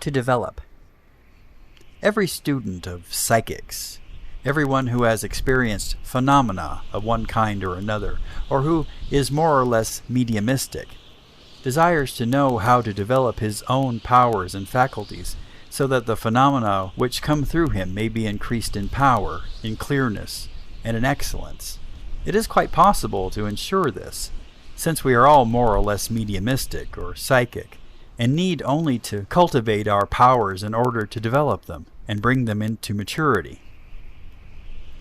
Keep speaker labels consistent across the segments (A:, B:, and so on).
A: to develop. Every student of psychics, everyone who has experienced phenomena of one kind or another, or who is more or less mediumistic, desires to know how to develop his own powers and faculties so that the phenomena which come through him may be increased in power, in clearness, and in excellence. It is quite possible to ensure this, since we are all more or less mediumistic or psychic, and need only to cultivate our powers in order to develop them and bring them into maturity.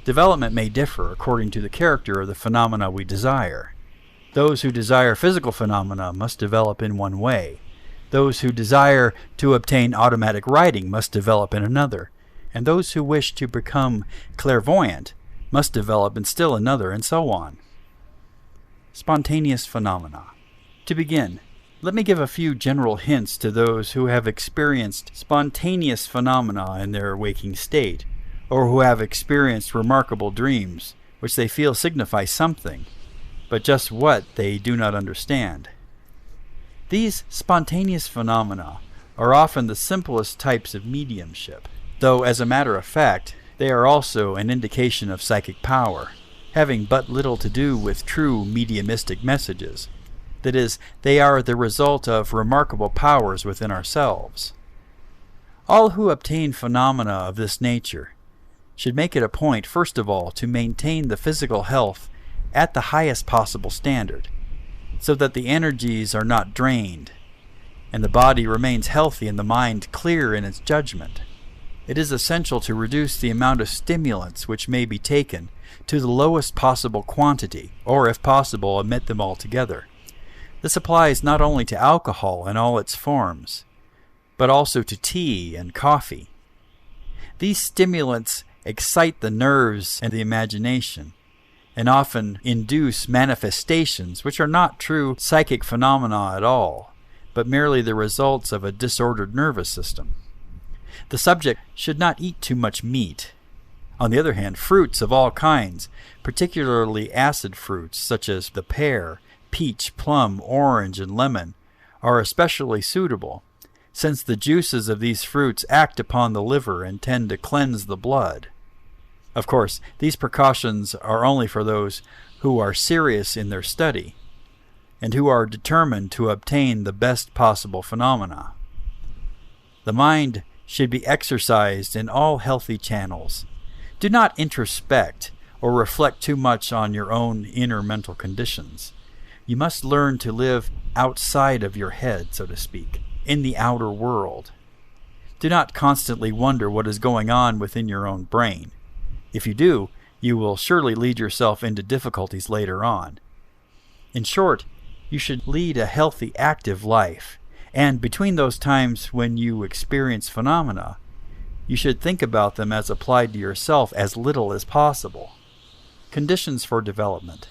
A: Development may differ according to the character of the phenomena we desire. Those who desire physical phenomena must develop in one way. Those who desire to obtain automatic writing must develop in another. And those who wish to become clairvoyant must develop in still another, and so on. Spontaneous phenomena. To begin, let me give a few general hints to those who have experienced spontaneous phenomena in their waking state, or who have experienced remarkable dreams, which they feel signify something, but just what they do not understand. These spontaneous phenomena are often the simplest types of mediumship, though as a matter of fact, they are also an indication of psychic power, having but little to do with true mediumistic messages. That is, they are the result of remarkable powers within ourselves. All who obtain phenomena of this nature should make it a point, first of all, to maintain the physical health at the highest possible standard, so that the energies are not drained, and the body remains healthy and the mind clear in its judgment. It is essential to reduce the amount of stimulants which may be taken to the lowest possible quantity, or if possible, omit them altogether. This applies not only to alcohol in all its forms, but also to tea and coffee. These stimulants excite the nerves and the imagination, and often induce manifestations which are not true psychic phenomena at all, but merely the results of a disordered nervous system. The subject should not eat too much meat. On the other hand, fruits of all kinds, particularly acid fruits such as the pear, peach, plum, orange, and lemon, are especially suitable, since the juices of these fruits act upon the liver and tend to cleanse the blood. Of course, these precautions are only for those who are serious in their study, and who are determined to obtain the best possible phenomena. The mind should be exercised in all healthy channels. Do not introspect or reflect too much on your own inner mental conditions. You must learn to live outside of your head, so to speak, in the outer world. Do not constantly wonder what is going on within your own brain. If you do, you will surely lead yourself into difficulties later on. In short, you should lead a healthy, active life, and between those times when you experience phenomena, you should think about them as applied to yourself as little as possible. Conditions for development.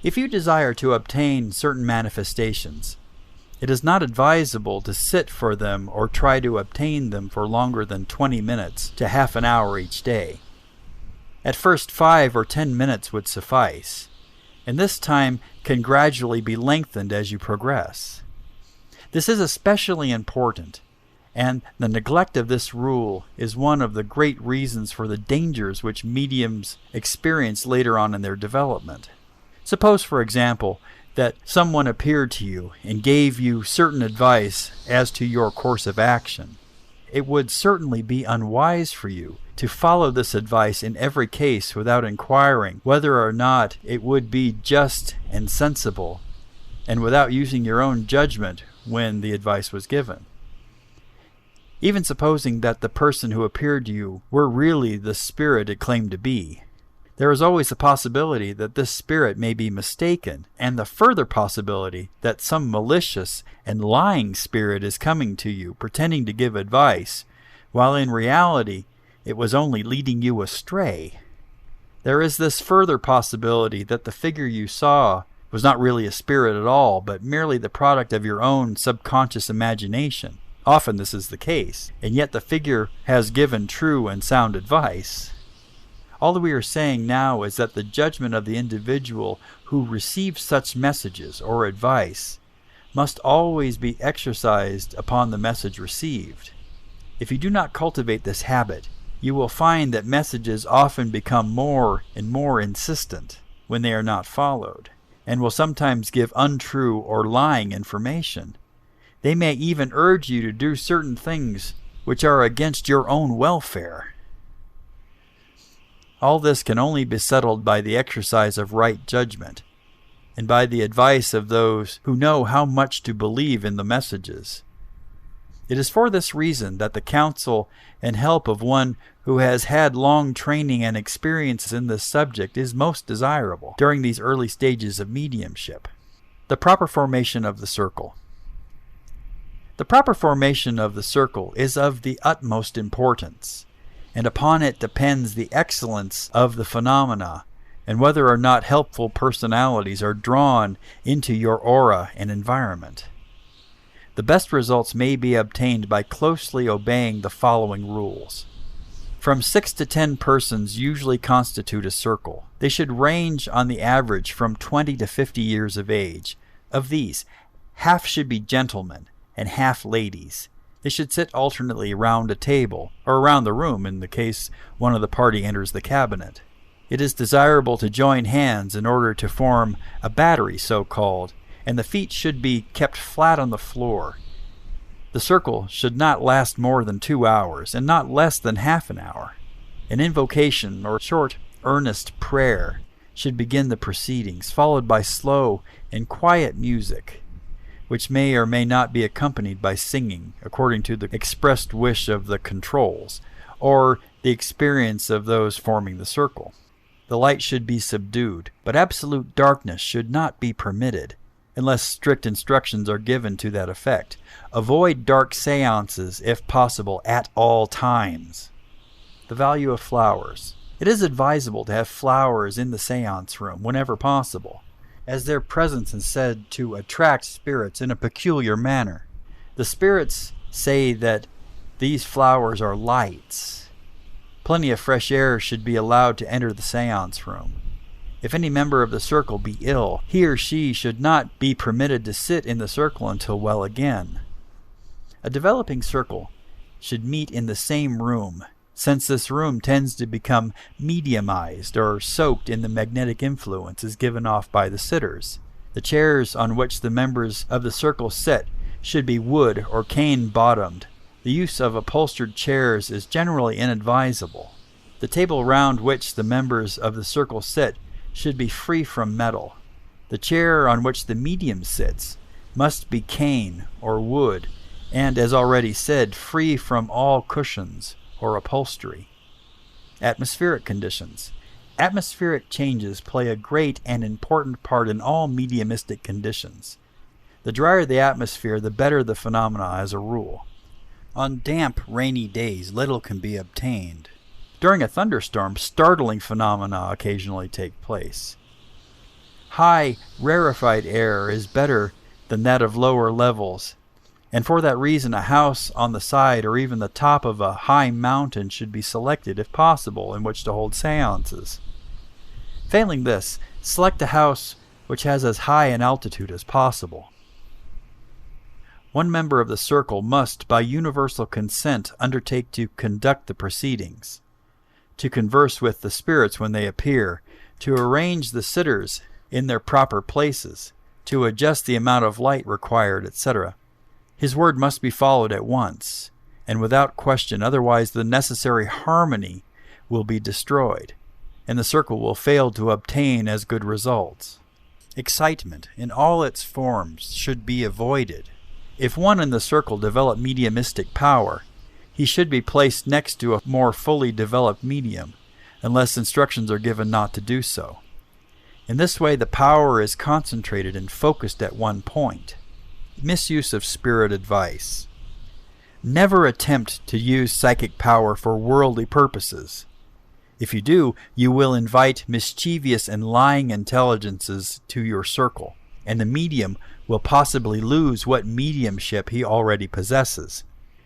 A: If you desire to obtain certain manifestations, it is not advisable to sit for them or try to obtain them for longer than 20 minutes to half an hour each day. At first, 5 or 10 minutes would suffice, and this time can gradually be lengthened as you progress. This is especially important, and the neglect of this rule is one of the great reasons for the dangers which mediums experience later on in their development. Suppose, for example, that someone appeared to you and gave you certain advice as to your course of action. It would certainly be unwise for you to follow this advice in every case without inquiring whether or not it would be just and sensible, and without using your own judgment when the advice was given. Even supposing that the person who appeared to you were really the spirit it claimed to be, there is always the possibility that this spirit may be mistaken, and the further possibility that some malicious and lying spirit is coming to you pretending to give advice, while in reality it was only leading you astray. There is this further possibility that the figure you saw was not really a spirit at all, but merely the product of your own subconscious imagination. Often this is the case, and yet the figure has given true and sound advice. All that we are saying now is that the judgment of the individual who receives such messages or advice must always be exercised upon the message received. If you do not cultivate this habit, you will find that messages often become more and more insistent when they are not followed, and will sometimes give untrue or lying information. They may even urge you to do certain things which are against your own welfare. All this can only be settled by the exercise of right judgment, and by the advice of those who know how much to believe in the messages. It is for this reason that the counsel and help of one who has had long training and experience in this subject is most desirable during these early stages of mediumship. The proper formation of the circle. The proper formation of the circle is of the utmost importance, and upon it depends the excellence of the phenomena, and whether or not helpful personalities are drawn into your aura and environment. The best results may be obtained by closely obeying the following rules. From 6 to 10 persons usually constitute a circle. They should range on the average from 20 to 50 years of age. Of these, half should be gentlemen and half ladies. They should sit alternately around a table, or around the room in the case one of the party enters the cabinet. It is desirable to join hands in order to form a battery, so-called, and the feet should be kept flat on the floor. The circle should not last more than 2 hours, and not less than half an hour. An invocation or short, earnest prayer should begin the proceedings, followed by slow and quiet music, which may or may not be accompanied by singing, according to the expressed wish of the controls, or the experience of those forming the circle. The light should be subdued, but absolute darkness should not be permitted, unless strict instructions are given to that effect. Avoid dark seances, if possible, at all times. The value of flowers. It is advisable to have flowers in the seance room whenever possible, as their presence is said to attract spirits in a peculiar manner. The spirits say that these flowers are lights. Plenty of fresh air should be allowed to enter the seance room. If any member of the circle be ill, he or she should not be permitted to sit in the circle until well again. A developing circle should meet in the same room, since this room tends to become mediumized or soaked in the magnetic influences given off by the sitters. The chairs on which the members of the circle sit should be wood or cane-bottomed. The use of upholstered chairs is generally inadvisable. The table round which the members of the circle sit should be free from metal. The chair on which the medium sits must be cane or wood, and, as already said, free from all cushions or upholstery. Atmospheric conditions. Atmospheric changes play a great and important part in all mediumistic conditions. The drier the atmosphere, the better the phenomena as a rule. On damp, rainy days, little can be obtained. During a thunderstorm, startling phenomena occasionally take place. High, rarefied air is better than that of lower levels, and for that reason a house on the side or even the top of a high mountain should be selected, if possible, in which to hold seances. Failing this, select a house which has as high an altitude as possible. One member of the circle must, by universal consent, undertake to conduct the proceedings, to converse with the spirits when they appear, to arrange the sitters in their proper places, to adjust the amount of light required, etc. His word must be followed at once, and without question, otherwise the necessary harmony will be destroyed, and the circle will fail to obtain as good results. Excitement in all its forms should be avoided. If one in the circle develop mediumistic power, he should be placed next to a more fully developed medium, unless instructions are given not to do so. In this way, the power is concentrated and focused at one point. Misuse of spirit advice. Never attempt to use psychic power for worldly purposes. If you do, you will invite mischievous and lying intelligences to your circle, and the medium will possibly lose what mediumship he already possesses.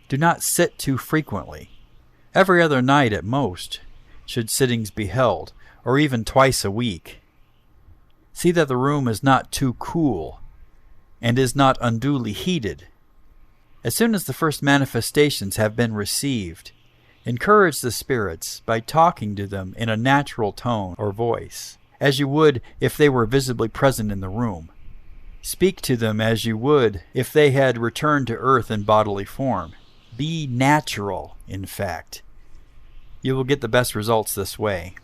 A: Do not sit too frequently. Every other night at most should sittings be held, or even twice a week. See that the room is not too cool. and is not unduly heated. As soon as the first manifestations have been received, encourage the spirits by talking to them in a natural tone or voice, as you would if they were visibly present in the room. Speak to them as you would if they had returned to earth in bodily form. Be natural, in fact. You will get the best results this way.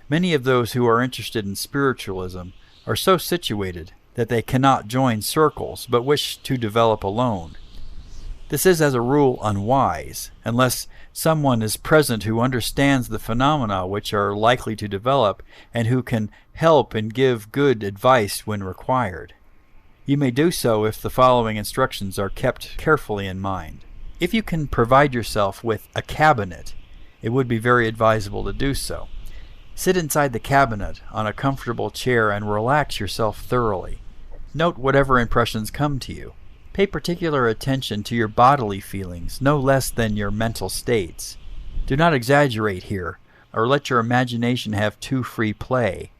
A: Many of those who are interested in spiritualism are so situated that they cannot join circles but wish to develop alone. This is as a rule unwise, unless someone is present who understands the phenomena which are likely to develop and who can help and give good advice when required. You may do so if the following instructions are kept carefully in mind. If you can provide yourself with a cabinet, it would be very advisable to do so. Sit inside the cabinet on a comfortable chair and relax yourself thoroughly. Note whatever impressions come to you. Pay particular attention to your bodily feelings, no less than your mental states. Do not exaggerate here, or let your imagination have too free play.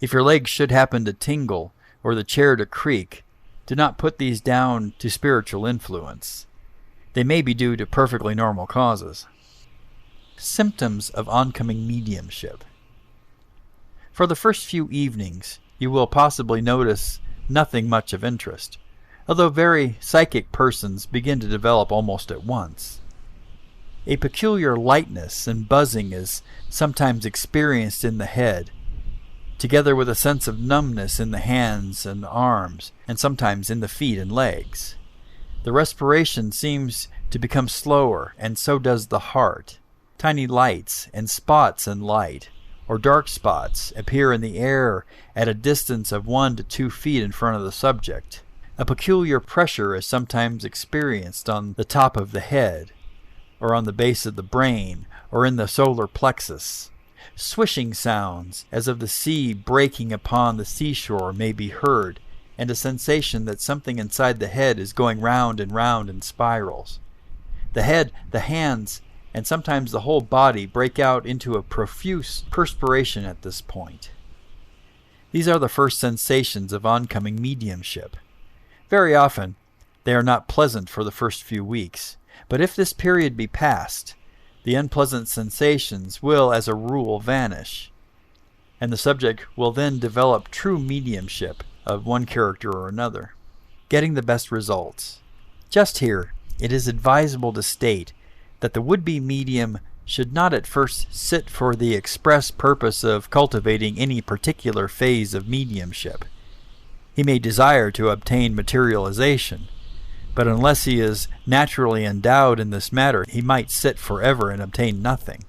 A: If your legs should happen to tingle, or the chair to creak, do not put these down to spiritual influence. They may be due to perfectly normal causes. Symptoms of oncoming mediumship. For the first few evenings, you will possibly notice nothing much of interest, although very psychic persons begin to develop almost at once. A peculiar lightness and buzzing is sometimes experienced in the head, together with a sense of numbness in the hands and arms, and sometimes in the feet and legs. The respiration seems to become slower, and so does the heart. Tiny lights and spots in light, or dark spots, appear in the air at a distance of 1 to 2 feet in front of the subject. A peculiar pressure is sometimes experienced on the top of the head, or on the base of the brain, or in the solar plexus. Swishing sounds, as of the sea breaking upon the seashore, may be heard, and a sensation that something inside the head is going round and round in spirals. The head, the hands, and sometimes the whole body break out into a profuse perspiration at this point. These are the first sensations of oncoming mediumship. Very often, they are not pleasant for the first few weeks, but if this period be passed, the unpleasant sensations will, as a rule, vanish, and the subject will then develop true mediumship of one character or another, getting the best results. Just here, it is advisable to state that the would-be medium should not at first sit for the express purpose of cultivating any particular phase of mediumship. He may desire to obtain materialization, but unless he is naturally endowed in this matter, he might sit forever and obtain nothing.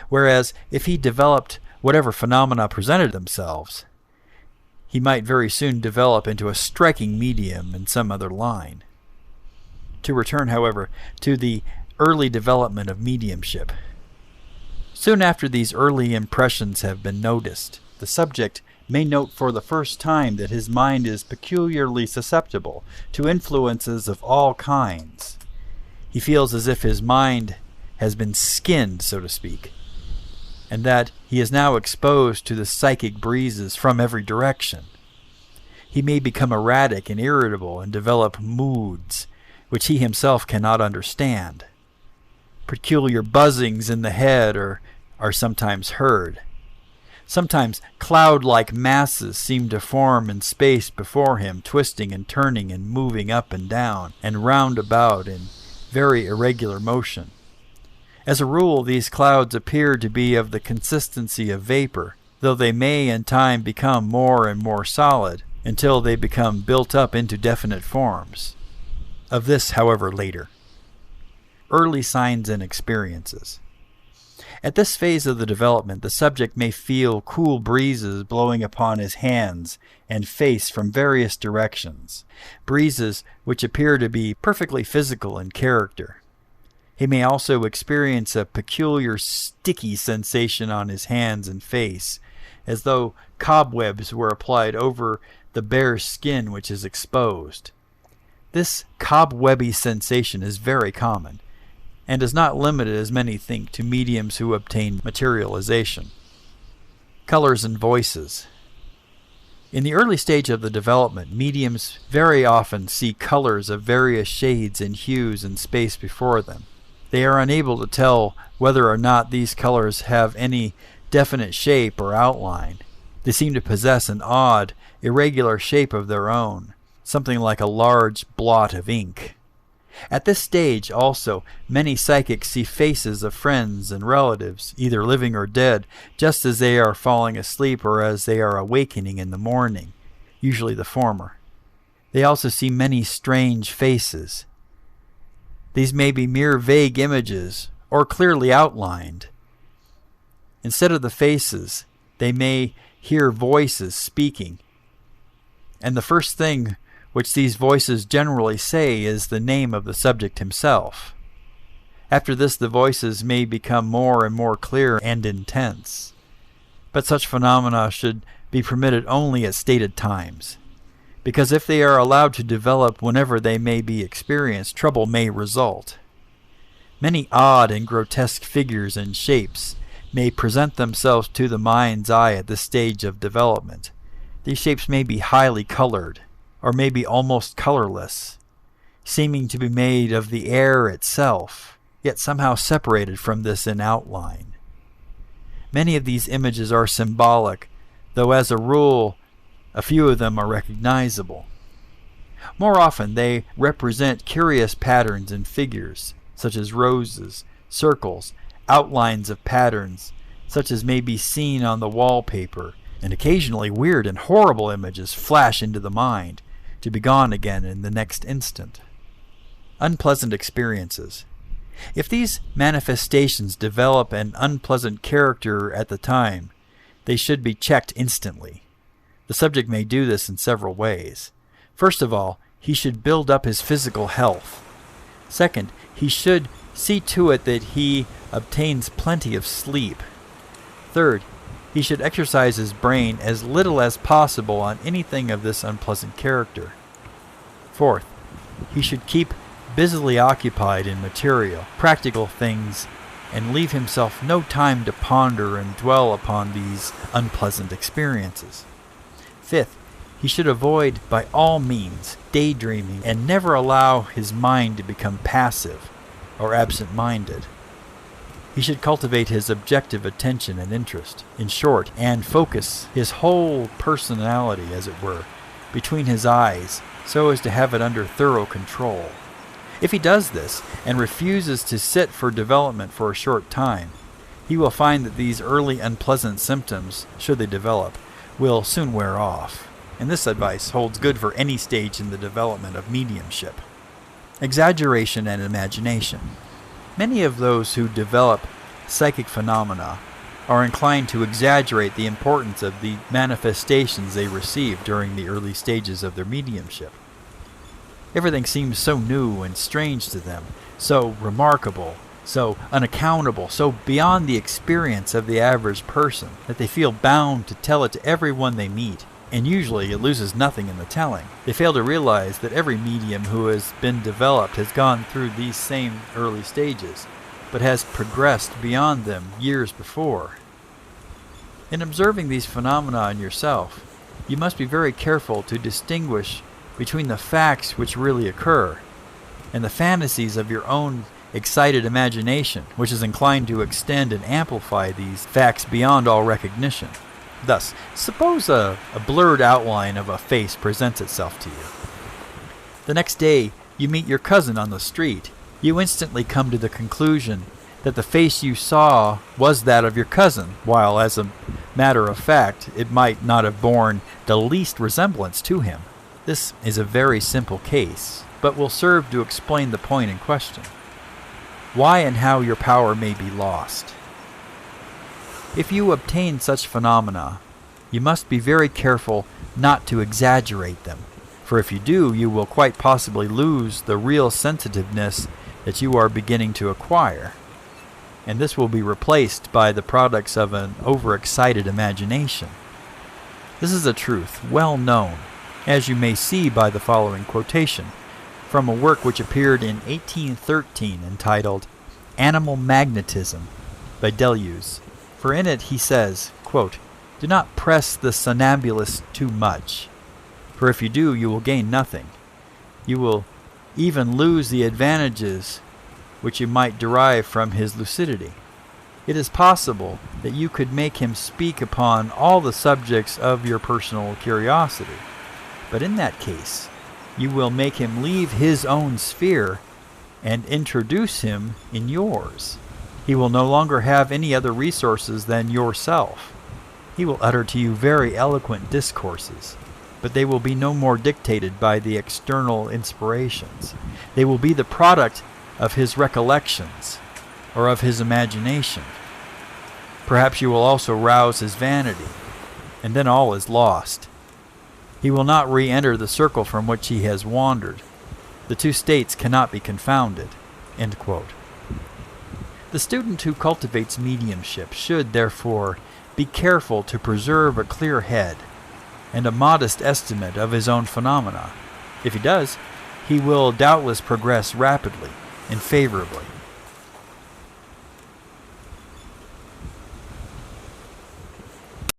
A: Whereas, if he developed whatever phenomena presented themselves, he might very soon develop into a striking medium in some other line. To return, however, to the early development of mediumship. Soon after these early impressions have been noticed, the subject may note for the first time that his mind is peculiarly susceptible to influences of all kinds. He feels as if his mind has been skinned, so to speak, and that he is now exposed to the psychic breezes from every direction. He may become erratic and irritable and develop moods which he himself cannot understand. Peculiar buzzings in the head are sometimes heard. Sometimes cloud-like masses seem to form in space before him, twisting and turning and moving up and down and round about in very irregular motion. As a rule, these clouds appear to be of the consistency of vapor, though they may in time become more and more solid until they become built up into definite forms. Of this, however, later. Early signs and experiences. At this phase of the development, the subject may feel cool breezes blowing upon his hands and face from various directions, breezes which appear to be perfectly physical in character. He may also experience a peculiar sticky sensation on his hands and face, as though cobwebs were applied over the bare skin which is exposed. This cobwebby sensation is very common, and is not limited, as many think, to mediums who obtain materialization. Colors and voices. In the early stage of the development, mediums very often see colors of various shades and hues in space before them. They are unable to tell whether or not these colors have any definite shape or outline. They seem to possess an odd, irregular shape of their own, something like a large blot of ink. At this stage, also, many psychics see faces of friends and relatives, either living or dead, just as they are falling asleep or as they are awakening in the morning, usually the former. They also see many strange faces. These may be mere vague images, or clearly outlined. Instead of the faces, they may hear voices speaking, and the first thing which these voices generally say is the name of the subject himself. After this, the voices may become more and more clear and intense. But such phenomena should be permitted only at stated times, because if they are allowed to develop whenever they may be experienced, trouble may result. Many odd and grotesque figures and shapes may present themselves to the mind's eye at this stage of development. These shapes may be highly colored, or may be almost colorless, seeming to be made of the air itself, yet somehow separated from this in outline. Many of these images are symbolic, though as a rule, a few of them are recognizable. More often, they represent curious patterns and figures, such as roses, circles, outlines of patterns, such as may be seen on the wallpaper, and occasionally weird and horrible images flash into the mind, to be gone again in the next instant. Unpleasant experiences. If these manifestations develop an unpleasant character at the time, they should be checked instantly. The subject may do this in several ways. First of all, he should build up his physical health. Second, he should see to it that he obtains plenty of sleep. Third, he should exercise his brain as little as possible on anything of this unpleasant character. Fourth, he should keep busily occupied in material, practical things, and leave himself no time to ponder and dwell upon these unpleasant experiences. Fifth, he should avoid by all means daydreaming and never allow his mind to become passive or absent-minded. He should cultivate his objective attention and interest, in short, and focus his whole personality, as it were, between his eyes, so as to have it under thorough control. If he does this, and refuses to sit for development for a short time, he will find that these early unpleasant symptoms, should they develop, will soon wear off. And this advice holds good for any stage in the development of mediumship. Exaggeration and imagination. Many of those who develop psychic phenomena are inclined to exaggerate the importance of the manifestations they receive during the early stages of their mediumship. Everything seems so new and strange to them, so remarkable, so unaccountable, so beyond the experience of the average person, that they feel bound to tell it to everyone they meet, and usually it loses nothing in the telling. They fail to realize that every medium who has been developed has gone through these same early stages, but has progressed beyond them years before. In observing these phenomena in yourself, you must be very careful to distinguish between the facts which really occur and the fantasies of your own excited imagination, which is inclined to extend and amplify these facts beyond all recognition. Thus, suppose a blurred outline of a face presents itself to you. The next day, you meet your cousin on the street. You instantly come to the conclusion that the face you saw was that of your cousin, while, as a matter of fact, it might not have borne the least resemblance to him. This is a very simple case, but will serve to explain the point in question. Why and how your power may be lost. If you obtain such phenomena, you must be very careful not to exaggerate them, for if you do, you will quite possibly lose the real sensitiveness that you are beginning to acquire, and this will be replaced by the products of an overexcited imagination. This is a truth well known, as you may see by the following quotation, from a work which appeared in 1813 entitled Animal Magnetism by Deleuze. For in it he says, quote, Do not press the somnambulist too much, for if you do, you will gain nothing. You will even lose the advantages which you might derive from his lucidity. It is possible that you could make him speak upon all the subjects of your personal curiosity, but in that case, you will make him leave his own sphere and introduce him in yours. He will no longer have any other resources than yourself. He will utter to you very eloquent discourses, but they will be no more dictated by the external inspirations. They will be the product of his recollections or of his imagination. Perhaps you will also rouse his vanity, and then all is lost. He will not re-enter the circle from which he has wandered. The two states cannot be confounded." End quote. The student who cultivates mediumship should, therefore, be careful to preserve a clear head and a modest estimate of his own phenomena. If he does, he will doubtless progress rapidly and favorably.